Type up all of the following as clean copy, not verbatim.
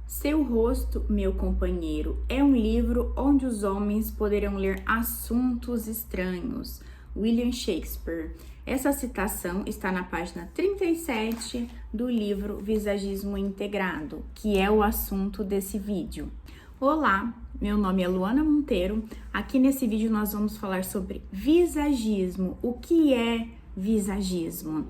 Seu rosto, meu companheiro, é um livro onde os homens poderão ler assuntos estranhos. William Shakespeare. Essa citação está na página 37 do livro Visagismo Integrado, que é o assunto desse vídeo. Olá, meu nome é Luana Monteiro. Aqui nesse vídeo nós vamos falar sobre visagismo. O que é visagismo?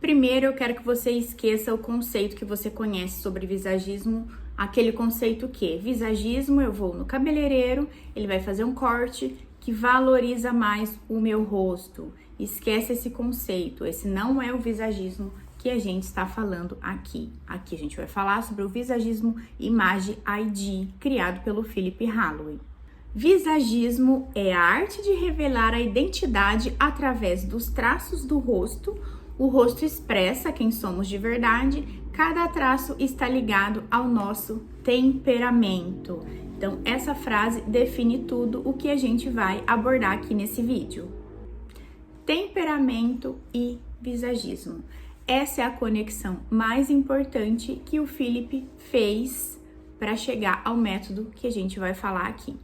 Primeiro, eu quero que você esqueça o conceito que você conhece sobre visagismo, aquele conceito que visagismo, eu vou no cabeleireiro, ele vai fazer um corte que valoriza mais o meu rosto. Esquece esse conceito, esse não é o visagismo que a gente está falando aqui. Aqui a gente vai falar sobre o visagismo Image ID, criado pelo Philip Holloway. Visagismo é a arte de revelar a identidade através dos traços do rosto. O rosto expressa quem somos de verdade, cada traço está ligado ao nosso temperamento. Então, essa frase define tudo o que a gente vai abordar aqui nesse vídeo. Temperamento e visagismo. Essa é a conexão mais importante que o Philip fez para chegar ao método que a gente vai falar aqui.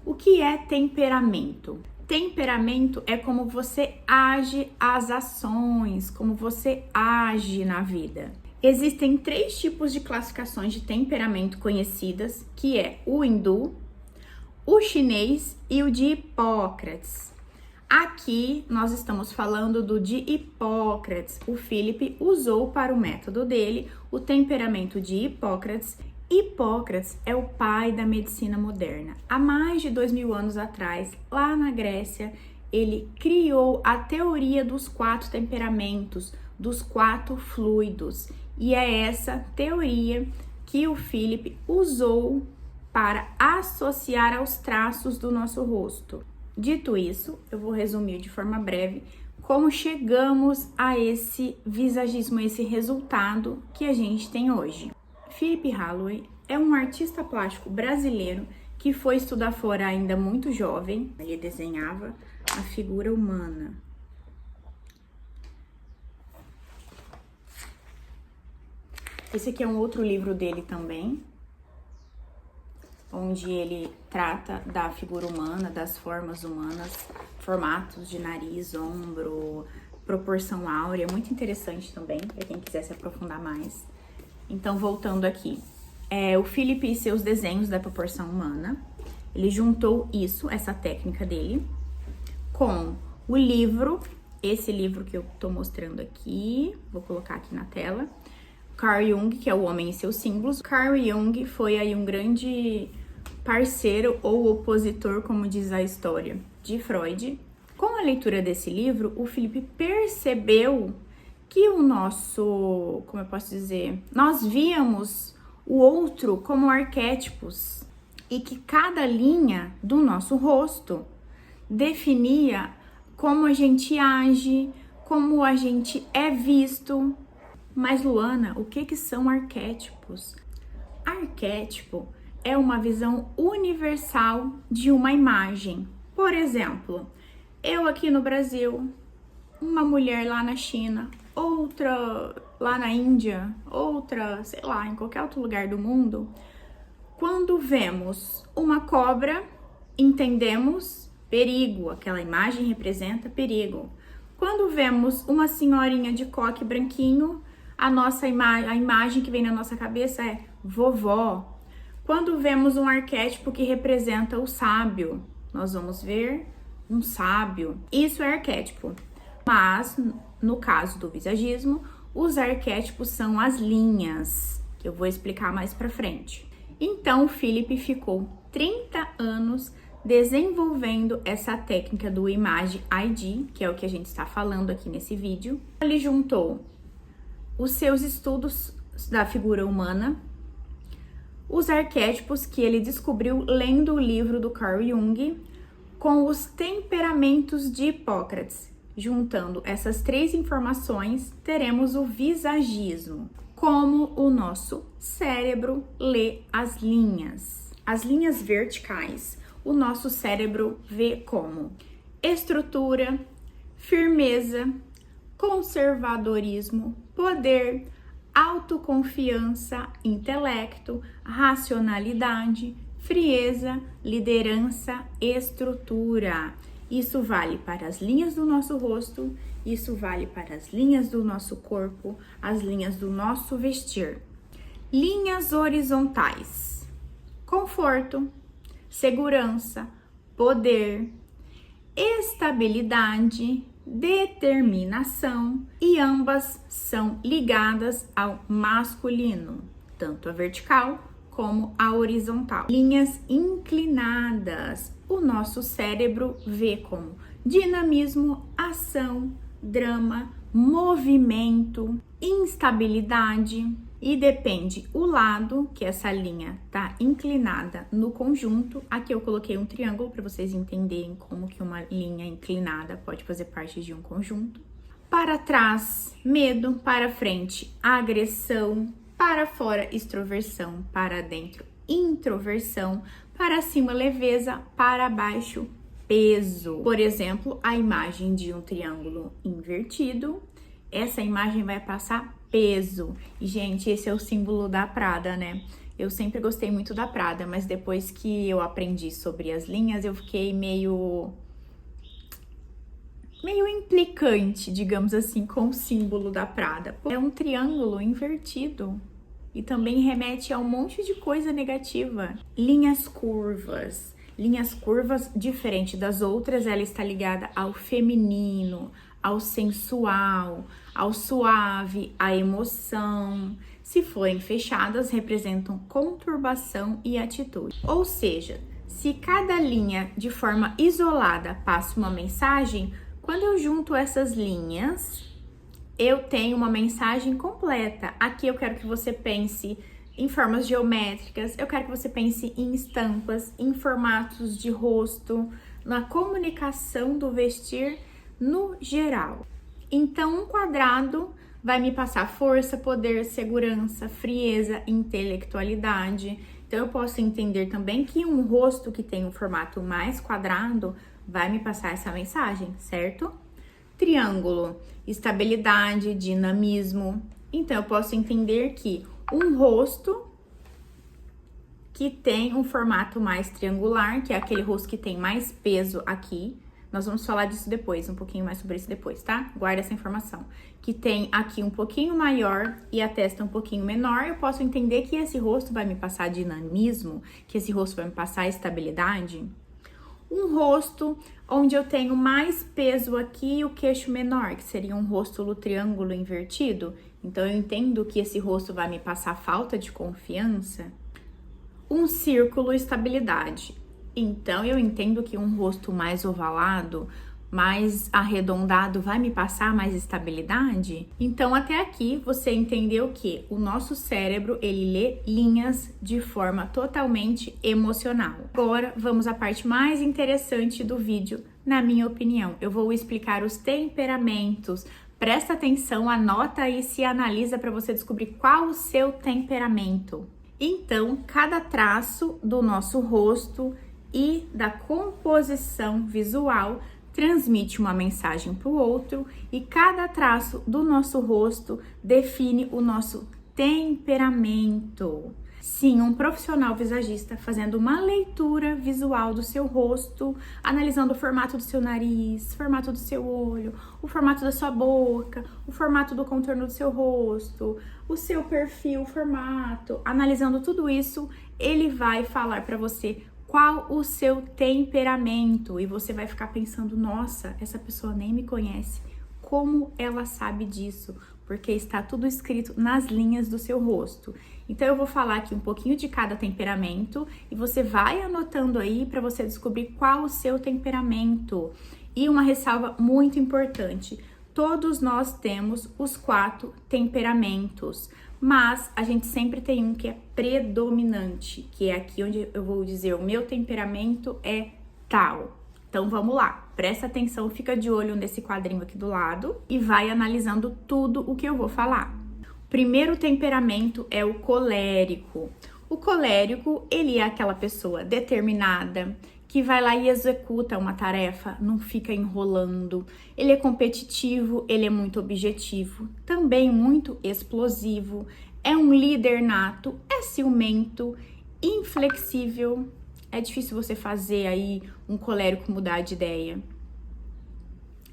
O que é temperamento? Temperamento é como você age as ações, como você age na vida. Existem 3 tipos de classificações de temperamento conhecidas, que é o hindu, o chinês e o de Hipócrates. Aqui nós estamos falando do de Hipócrates. O Philip usou para o método dele o temperamento de Hipócrates. Hipócrates é o pai da medicina moderna. Há mais de 2000 anos atrás, lá na Grécia, ele criou a teoria dos 4 temperamentos, dos 4 fluidos. E é essa teoria que o Philip usou para associar aos traços do nosso rosto. Dito isso, eu vou resumir de forma breve como chegamos a esse visagismo, esse resultado que a gente tem hoje. Philip Holloway é um artista plástico brasileiro que foi estudar fora ainda muito jovem. Ele desenhava a figura humana. Esse aqui é um outro livro dele também, onde ele trata da figura humana, das formas humanas, formatos de nariz, ombro, proporção áurea, muito interessante também, para quem quiser se aprofundar mais. Então, voltando aqui, o Philip e seus desenhos da proporção humana, ele juntou isso, essa técnica dele, com o livro, esse livro que eu tô mostrando aqui, vou colocar aqui na tela, Carl Jung, que é O Homem e Seus Símbolos. Carl Jung foi aí um grande parceiro ou opositor, como diz a história, de Freud. Com a leitura desse livro, o Philip percebeu que o nosso, como eu posso dizer, nós víamos o outro como arquétipos e que cada linha do nosso rosto definia como a gente age, como a gente é visto. Mas, Luana, o que são arquétipos? Arquétipo é uma visão universal de uma imagem. Por exemplo, eu aqui no Brasil, uma mulher lá na China, outra lá na Índia, outra, sei lá, em qualquer outro lugar do mundo. Quando vemos uma cobra, entendemos perigo, aquela imagem representa perigo. Quando vemos uma senhorinha de coque branquinho, a imagem que vem na nossa cabeça é vovó. Quando vemos um arquétipo que representa o sábio, nós vamos ver um sábio. Isso é arquétipo. Mas, no caso do visagismo, os arquétipos são as linhas, que eu vou explicar mais pra frente. Então, o Philip ficou 30 anos desenvolvendo essa técnica do Image ID, que é o que a gente está falando aqui nesse vídeo. Ele juntou os seus estudos da figura humana, os arquétipos que ele descobriu lendo o livro do Carl Jung, com os temperamentos de Hipócrates. Juntando essas 3 informações, teremos o visagismo, como o nosso cérebro lê as linhas. As linhas verticais, o nosso cérebro vê como estrutura, firmeza, conservadorismo, poder, autoconfiança, intelecto, racionalidade, frieza, liderança, estrutura. Isso vale para as linhas do nosso rosto, isso vale para as linhas do nosso corpo, as linhas do nosso vestir. Linhas horizontais: conforto, segurança, poder, estabilidade, determinação, e ambas são ligadas ao masculino, tanto a vertical como a horizontal. Linhas inclinadas: o nosso cérebro vê como dinamismo, ação, drama, movimento, instabilidade, e depende o lado que essa linha tá inclinada no conjunto. Aqui eu coloquei um triângulo para vocês entenderem como que uma linha inclinada pode fazer parte de um conjunto. Para trás, medo; para frente, agressão; para fora, extroversão; para dentro, introversão; para cima, leveza; para baixo, peso. Por exemplo, a imagem de um triângulo invertido, essa imagem vai passar peso. E, gente, esse é o símbolo da Prada, né? Eu sempre gostei muito da Prada, mas depois que eu aprendi sobre as linhas, eu fiquei meio implicante, digamos assim, com o símbolo da Prada. É um triângulo invertido e também remete a um monte de coisa negativa. Linhas curvas. Linhas curvas, diferente das outras, ela está ligada ao feminino, ao sensual, ao suave, à emoção. Se forem fechadas, representam conturbação e atitude. Ou seja, se cada linha de forma isolada passa uma mensagem, quando eu junto essas linhas, eu tenho uma mensagem completa. Aqui eu quero que você pense em formas geométricas, eu quero que você pense em estampas, em formatos de rosto, na comunicação do vestir no geral. Então, um quadrado vai me passar força, poder, segurança, frieza, intelectualidade. Então, eu posso entender também que um rosto que tem um formato mais quadrado vai me passar essa mensagem, certo? Triângulo: estabilidade, dinamismo. Então, eu posso entender que um rosto que tem um formato mais triangular, que é aquele rosto que tem mais peso aqui. Nós vamos falar disso depois, um pouquinho mais sobre isso depois, tá? Guarda essa informação. Que tem aqui um pouquinho maior e a testa um pouquinho menor, eu posso entender que esse rosto vai me passar dinamismo, que esse rosto vai me passar estabilidade. Um rosto onde eu tenho mais peso aqui e o queixo menor, que seria um rosto do triângulo invertido. Então, eu entendo que esse rosto vai me passar falta de confiança. Um círculo: estabilidade. Então, eu entendo que um rosto mais ovalado, mais arredondado, vai me passar mais estabilidade. Então, até aqui, você entendeu que o nosso cérebro, ele lê linhas de forma totalmente emocional. Agora, vamos à parte mais interessante do vídeo, na minha opinião. Eu vou explicar os temperamentos. Presta atenção, anota aí, se analisa para você descobrir qual o seu temperamento. Então, cada traço do nosso rosto e da composição visual transmite uma mensagem para o outro, e cada traço do nosso rosto define o nosso temperamento. Sim, um profissional visagista fazendo uma leitura visual do seu rosto, analisando o formato do seu nariz, formato do seu olho, o formato da sua boca, o formato do contorno do seu rosto, o seu perfil, o formato, analisando tudo isso, ele vai falar para você qual o seu temperamento, e você vai ficar pensando: nossa, essa pessoa nem me conhece, como ela sabe disso? Porque está tudo escrito nas linhas do seu rosto. Então, eu vou falar aqui um pouquinho de cada temperamento e você vai anotando aí para você descobrir qual o seu temperamento. E uma ressalva muito importante: todos nós temos os 4 temperamentos, mas a gente sempre tem um que é predominante, que é aqui onde eu vou dizer: o meu temperamento é tal. Então, vamos lá, presta atenção, fica de olho nesse quadrinho aqui do lado e vai analisando tudo o que eu vou falar. O primeiro temperamento é o colérico. O colérico, ele é aquela pessoa determinada, que vai lá e executa uma tarefa, não fica enrolando. Ele é competitivo, ele é muito objetivo, também muito explosivo, é um líder nato, é ciumento, inflexível. É difícil você fazer aí um colérico mudar de ideia.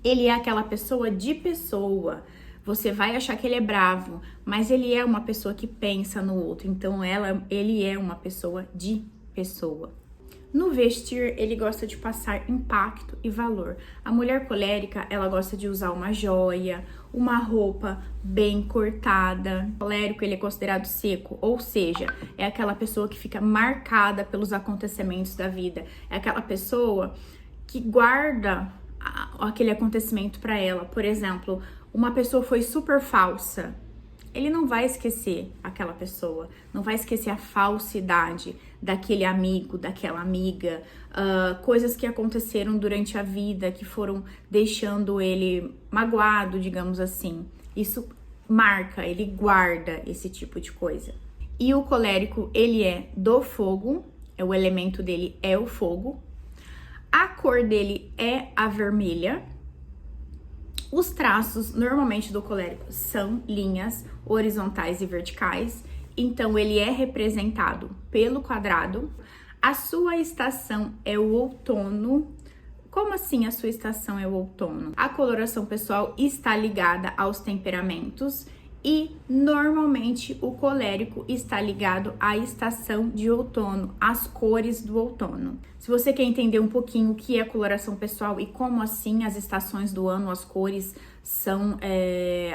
Ele é aquela pessoa de pessoa. Você vai achar que ele é bravo, mas ele é uma pessoa que pensa no outro. Então ele é uma pessoa de pessoa. No vestir, ele gosta de passar impacto e valor. A mulher colérica, ela gosta de usar uma joia, uma roupa bem cortada. O colérico, ele é considerado seco, ou seja, é aquela pessoa que fica marcada pelos acontecimentos da vida. É aquela pessoa que guarda aquele acontecimento para ela. Por exemplo, uma pessoa foi super falsa. Ele não vai esquecer aquela pessoa, não vai esquecer a falsidade daquele amigo, daquela amiga, coisas que aconteceram durante a vida, que foram deixando ele magoado, digamos assim. Isso marca, ele guarda esse tipo de coisa. E o colérico, ele é do fogo, o elemento dele é o fogo. A cor dele é a vermelha. Os traços, normalmente, do colérico são linhas horizontais e verticais. Então, ele é representado pelo quadrado. A sua estação é o outono. Como assim a sua estação é o outono? A coloração pessoal está ligada aos temperamentos. E, normalmente, o colérico está ligado à estação de outono, às cores do outono. Se você quer entender um pouquinho o que é coloração pessoal e como assim as estações do ano, as cores são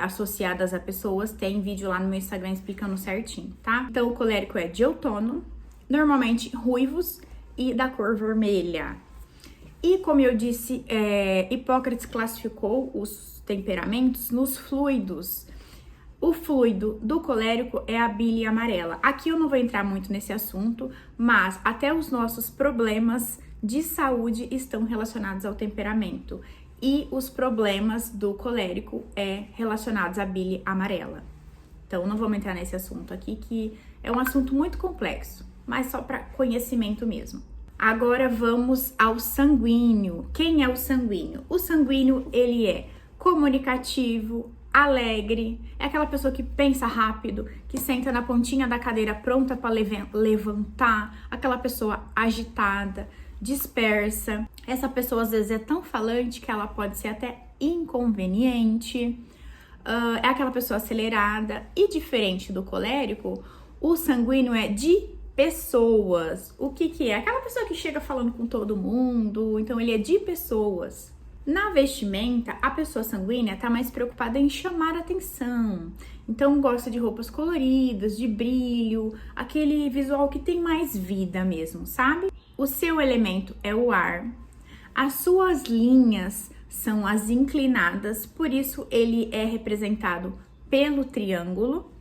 associadas a pessoas, tem vídeo lá no meu Instagram explicando certinho, tá? Então, o colérico é de outono, normalmente ruivos e da cor vermelha. E, como eu disse, Hipócrates classificou os temperamentos nos fluidos. O fluido do colérico é a bile amarela. Aqui eu não vou entrar muito nesse assunto, mas até os nossos problemas de saúde estão relacionados ao temperamento. E os problemas do colérico relacionados à bile amarela. Então, não vamos entrar nesse assunto aqui, que é um assunto muito complexo, mas só para conhecimento mesmo. Agora vamos ao sanguíneo. Quem é o sanguíneo? O sanguíneo, ele é comunicativo, alegre, é aquela pessoa que pensa rápido, que senta na pontinha da cadeira pronta para levantar, aquela pessoa agitada, dispersa. Essa pessoa às vezes é tão falante que ela pode ser até inconveniente, é aquela pessoa acelerada. E diferente do colérico, o sanguíneo é de pessoas. O que é? Aquela pessoa que chega falando com todo mundo, então ele é de pessoas. Na vestimenta, a pessoa sanguínea está mais preocupada em chamar atenção. Então, gosta de roupas coloridas, de brilho, aquele visual que tem mais vida mesmo, sabe? O seu elemento é o ar. As suas linhas são as inclinadas, por isso ele é representado pelo triângulo.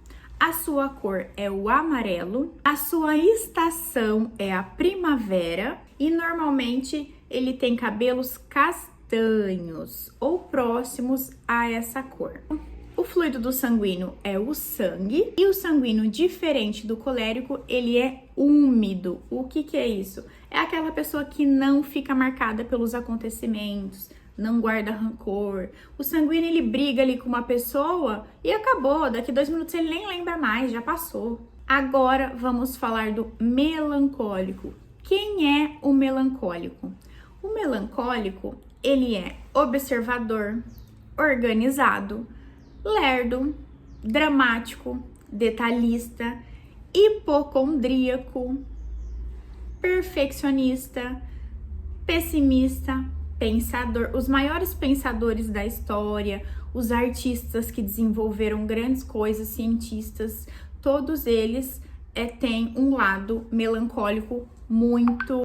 A sua cor é o amarelo. A sua estação é a primavera. E, normalmente, ele tem cabelos castanhos ou próximos a essa cor. O fluido do sanguíneo é o sangue, e o sanguíneo, diferente do colérico, ele é úmido. O que é isso? É aquela pessoa que não fica marcada pelos acontecimentos, não guarda rancor. O sanguíneo, ele briga ali com uma pessoa e acabou, daqui 2 minutos ele nem lembra mais, já passou. Agora vamos falar do melancólico. Quem é o melancólico? O melancólico, ele é observador, organizado, lerdo, dramático, detalhista, hipocondríaco, perfeccionista, pessimista, pensador. Os maiores pensadores da história, os artistas que desenvolveram grandes coisas, cientistas, todos eles têm um lado melancólico muito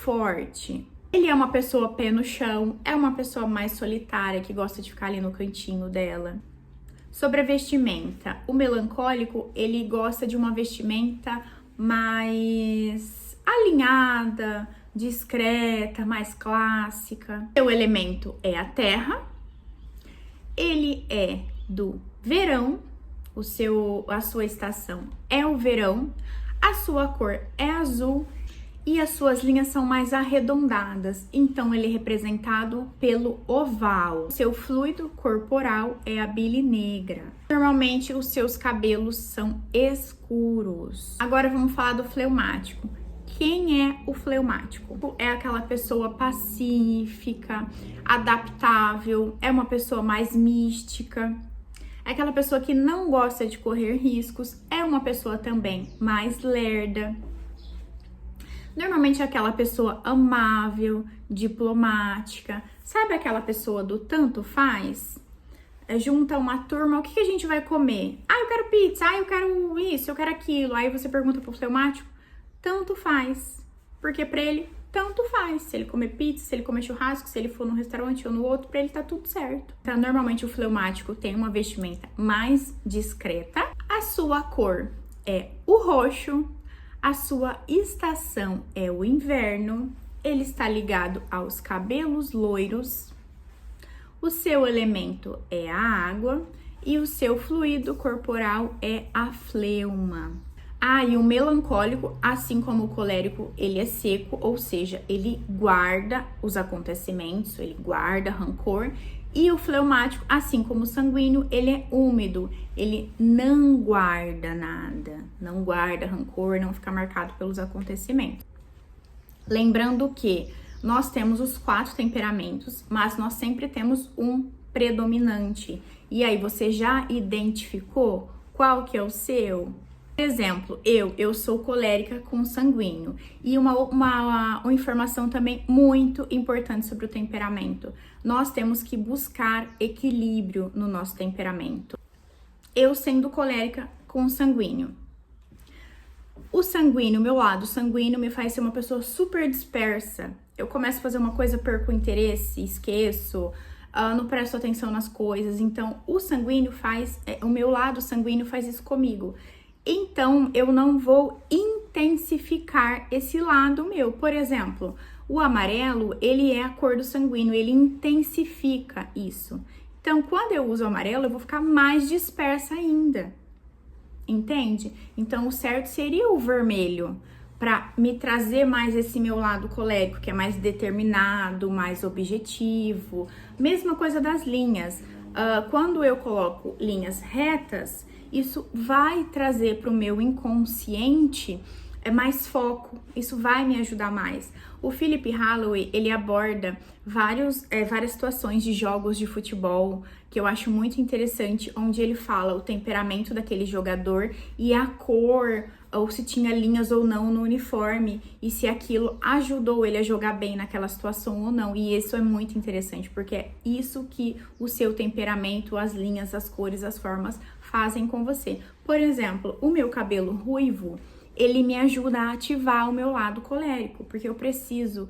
forte. Ele é uma pessoa pé no chão, é uma pessoa mais solitária, que gosta de ficar ali no cantinho dela. Sobre a vestimenta, o melancólico, ele gosta de uma vestimenta mais alinhada, discreta, mais clássica. Seu elemento é a terra. Ele é do verão, a sua estação é o verão. A sua cor é azul. e as suas linhas são mais arredondadas, então ele é representado pelo oval. Seu fluido corporal é a bile negra. Normalmente os seus cabelos são escuros. Agora vamos falar do fleumático. Quem é o fleumático? É aquela pessoa pacífica, adaptável, é uma pessoa mais mística, é aquela pessoa que não gosta de correr riscos, é uma pessoa também mais lerda. Normalmente é aquela pessoa amável, diplomática. Sabe aquela pessoa do tanto faz? Junta uma turma, o que a gente vai comer? Ah, eu quero pizza, ah, eu quero isso, eu quero aquilo. Aí você pergunta pro fleumático, tanto faz. Porque pra ele, tanto faz. Se ele comer pizza, se ele comer churrasco, se ele for num restaurante ou no outro, pra ele tá tudo certo. Então, normalmente o fleumático tem uma vestimenta mais discreta. A sua cor é o roxo. A sua estação é o inverno, ele está ligado aos cabelos loiros, o seu elemento é a água e o seu fluido corporal é a fleuma. Ah, e o melancólico, assim como o colérico, ele é seco, ou seja, ele guarda os acontecimentos, ele guarda rancor. E o fleumático, assim como o sanguíneo, ele é úmido, ele não guarda nada, não guarda rancor, não fica marcado pelos acontecimentos. Lembrando que nós temos os 4 temperamentos, mas nós sempre temos um predominante. E aí, você já identificou qual que é o seu? Por exemplo, eu sou colérica com sanguíneo. E uma informação também muito importante sobre o temperamento. Nós temos que buscar equilíbrio no nosso temperamento. Eu sendo colérica com sanguíneo. O sanguíneo, meu lado sanguíneo, me faz ser uma pessoa super dispersa. Eu começo a fazer uma coisa, perco o interesse, esqueço, não presto atenção nas coisas. Então, o meu lado sanguíneo faz isso comigo. Então, eu não vou intensificar esse lado meu. Por exemplo, o amarelo, ele é a cor do sanguíneo, ele intensifica isso. Então, quando eu uso o amarelo, eu vou ficar mais dispersa ainda. Entende? Então, o certo seria o vermelho, para me trazer mais esse meu lado colérico, que é mais determinado, mais objetivo. Mesma coisa das linhas. Quando eu coloco linhas retas, isso vai trazer para o meu inconsciente mais foco, isso vai me ajudar mais. O Philip Holloway, ele aborda várias situações de jogos de futebol, que eu acho muito interessante, onde ele fala o temperamento daquele jogador e a cor, ou se tinha linhas ou não no uniforme, e se aquilo ajudou ele a jogar bem naquela situação ou não. E isso é muito interessante, porque é isso que o seu temperamento, as linhas, as cores, as formas fazem com você. Por exemplo, o meu cabelo ruivo, ele me ajuda a ativar o meu lado colérico, porque eu preciso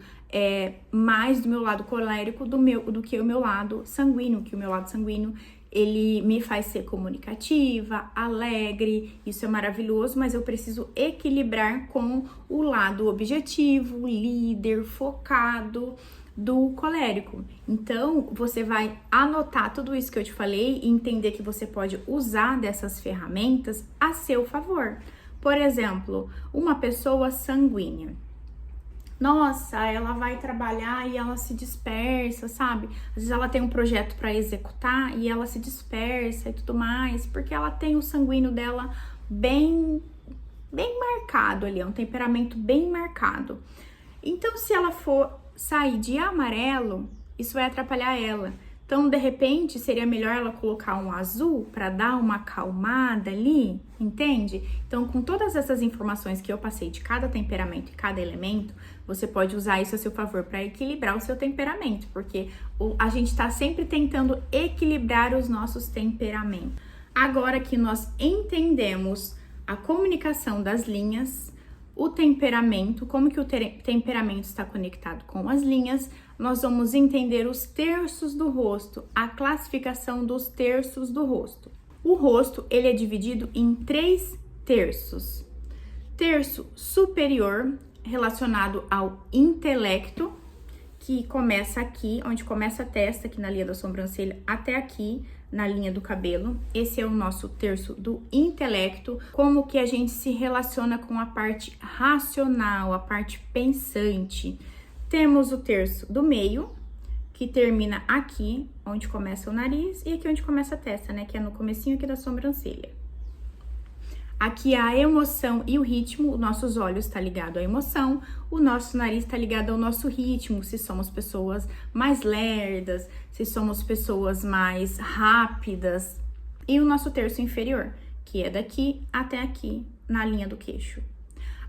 mais do meu lado colérico do que o meu lado sanguíneo, que o meu lado sanguíneo, ele me faz ser comunicativa, alegre, isso é maravilhoso, mas eu preciso equilibrar com o lado objetivo, líder, focado do colérico. Então, você vai anotar tudo isso que eu te falei e entender que você pode usar dessas ferramentas a seu favor. Por exemplo, uma pessoa sanguínea. Nossa, ela vai trabalhar e ela se dispersa, sabe? Às vezes ela tem um projeto para executar e ela se dispersa e tudo mais, porque ela tem o sanguíneo dela bem marcado ali, é um temperamento bem marcado. Então, se ela for sair de amarelo, isso vai atrapalhar ela. Então, de repente, seria melhor ela colocar um azul para dar uma acalmada ali, entende? Então, com todas essas informações que eu passei de cada temperamento e cada elemento, você pode usar isso a seu favor para equilibrar o seu temperamento, porque a gente está sempre tentando equilibrar os nossos temperamentos. Agora que nós entendemos a comunicação das linhas, o temperamento, como que o temperamento está conectado com as linhas, nós vamos entender os terços do rosto, a classificação dos terços do rosto. O rosto, ele é dividido em 3 terços. Terço superior, relacionado ao intelecto, que começa aqui, onde começa a testa, aqui na linha da sobrancelha, até aqui, na linha do cabelo. Esse é o nosso terço do intelecto, como que a gente se relaciona com a parte racional, a parte pensante. Temos o terço do meio, que termina aqui, onde começa o nariz, e aqui onde começa a testa, né, que é no comecinho aqui da sobrancelha. Aqui a emoção e o ritmo, os nossos olhos tá ligado à emoção, o nosso nariz tá ligado ao nosso ritmo, se somos pessoas mais lerdas, se somos pessoas mais rápidas. E o nosso terço inferior, que é daqui até aqui, na linha do queixo.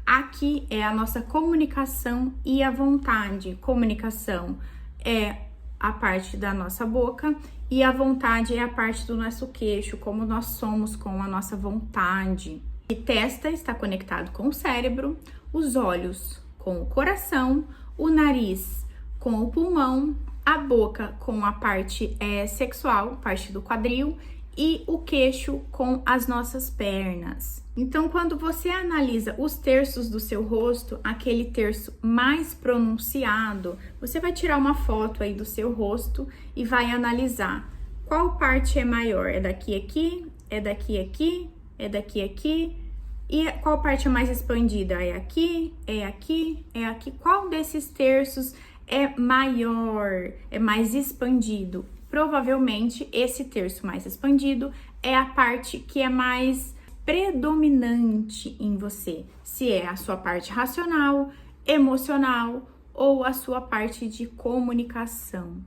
Aqui é a nossa comunicação e a vontade. Comunicação é a parte da nossa boca e a vontade é a parte do nosso queixo, como nós somos com a nossa vontade. E testa está conectado com o cérebro, os olhos com o coração, o nariz com o pulmão, a boca com a parte sexual, parte do quadril, e o queixo com as nossas pernas. Então, quando você analisa os terços do seu rosto, aquele terço mais pronunciado, você vai tirar uma foto aí do seu rosto e vai analisar qual parte é maior. É daqui aqui, é daqui aqui, é daqui aqui, e qual parte é mais expandida? É aqui, é aqui, é aqui. Qual desses terços é maior, é mais expandido? Provavelmente esse terço mais expandido é a parte que é mais predominante em você, se é a sua parte racional, emocional ou a sua parte de comunicação.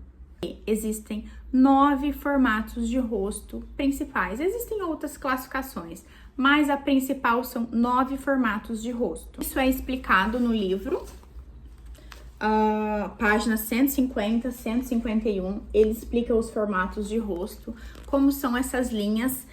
E existem 9 formatos de rosto principais. Existem outras classificações, mas a principal são 9 formatos de rosto. Isso é explicado no livro. Páginas 150, 151, ele explica os formatos de rosto, como são essas linhas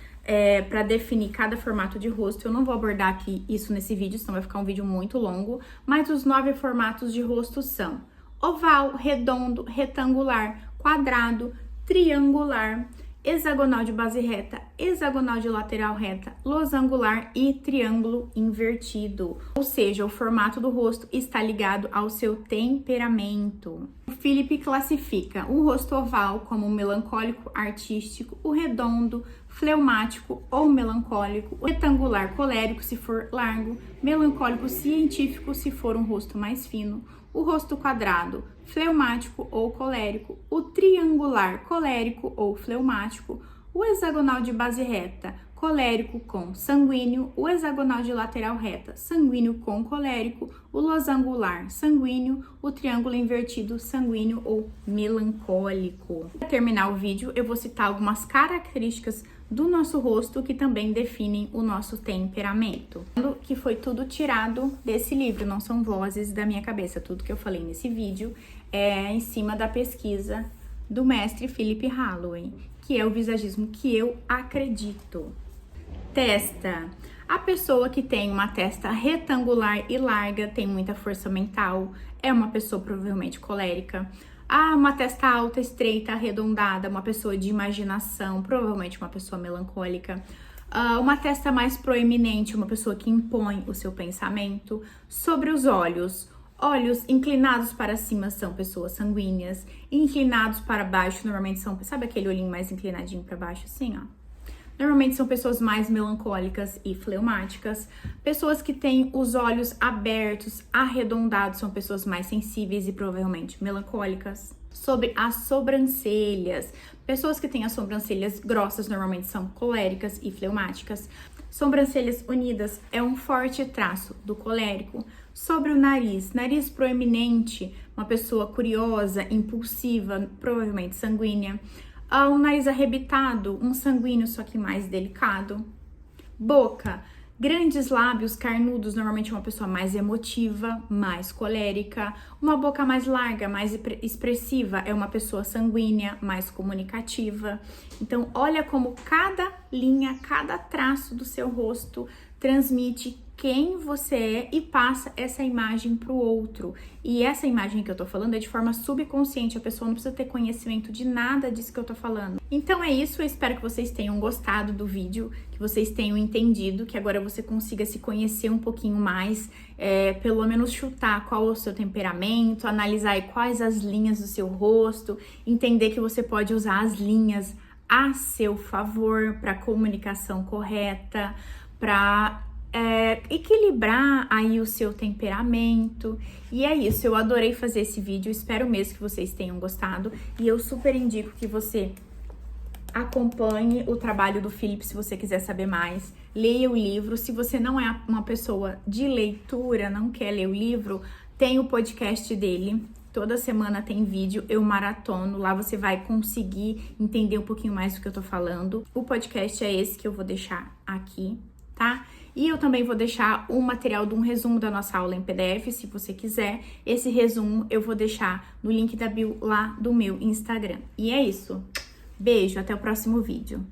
para definir cada formato de rosto. Eu não vou abordar aqui isso nesse vídeo, senão vai ficar um vídeo muito longo, mas os 9 formatos de rosto são oval, redondo, retangular, quadrado, triangular, hexagonal de base reta, hexagonal de lateral reta, losangular e triângulo invertido. Ou seja, o formato do rosto está ligado ao seu temperamento. O Philip classifica o rosto oval como melancólico artístico, o redondo, fleumático ou melancólico, o retangular colérico se for largo, melancólico científico se for um rosto mais fino, o rosto quadrado, fleumático ou colérico, o triangular, colérico ou fleumático, o hexagonal de base reta, colérico com sanguíneo, o hexagonal de lateral reta, sanguíneo com colérico, o losangular, sanguíneo, o triângulo invertido, sanguíneo ou melancólico. Para terminar o vídeo, eu vou citar algumas características do nosso rosto que também definem o nosso temperamento. Que foi tudo tirado desse livro, não são vozes da minha cabeça. Tudo que eu falei nesse vídeo é em cima da pesquisa do mestre Philip Holloway, que é o visagismo que eu acredito. Testa. A pessoa que tem uma testa retangular e larga tem muita força mental, é uma pessoa provavelmente colérica. Uma testa alta, estreita, arredondada, uma pessoa de imaginação, provavelmente uma pessoa melancólica. Uma testa mais proeminente, uma pessoa que impõe o seu pensamento. Sobre os olhos, olhos inclinados para cima são pessoas sanguíneas, inclinados para baixo normalmente são, sabe aquele olhinho mais inclinadinho para baixo assim, ó? Normalmente são pessoas mais melancólicas e fleumáticas. Pessoas que têm os olhos abertos, arredondados, são pessoas mais sensíveis e provavelmente melancólicas. Sobre as sobrancelhas, pessoas que têm as sobrancelhas grossas normalmente são coléricas e fleumáticas. Sobrancelhas unidas é um forte traço do colérico. Sobre o nariz, nariz proeminente, uma pessoa curiosa, impulsiva, provavelmente sanguínea. Um nariz arrebitado, um sanguíneo, só que mais delicado. Boca, grandes lábios carnudos, normalmente uma pessoa mais emotiva, mais colérica. Uma boca mais larga, mais expressiva, é uma pessoa sanguínea, mais comunicativa. Então, olha como cada linha, cada traço do seu rosto transmite quem você é e passa essa imagem para o outro. E essa imagem que eu tô falando é de forma subconsciente, a pessoa não precisa ter conhecimento de nada disso que eu tô falando. Então é isso, eu espero que vocês tenham gostado do vídeo, que vocês tenham entendido, que agora você consiga se conhecer um pouquinho mais, pelo menos chutar qual é o seu temperamento, analisar aí quais as linhas do seu rosto, entender que você pode usar as linhas a seu favor para comunicação correta, para equilibrar aí o seu temperamento. E é isso, eu adorei fazer esse vídeo, espero mesmo que vocês tenham gostado e eu super indico que você acompanhe o trabalho do Felipe se você quiser saber mais, leia o livro. Se você não é uma pessoa de leitura, não quer ler o livro, tem o podcast dele. Toda semana tem vídeo, eu maratono, lá você vai conseguir entender um pouquinho mais do que eu tô falando. O podcast é esse que eu vou deixar aqui, tá? E eu também vou deixar o material de um resumo da nossa aula em PDF, se você quiser. Esse resumo eu vou deixar no link da bio lá do meu Instagram. E é isso. Beijo, até o próximo vídeo.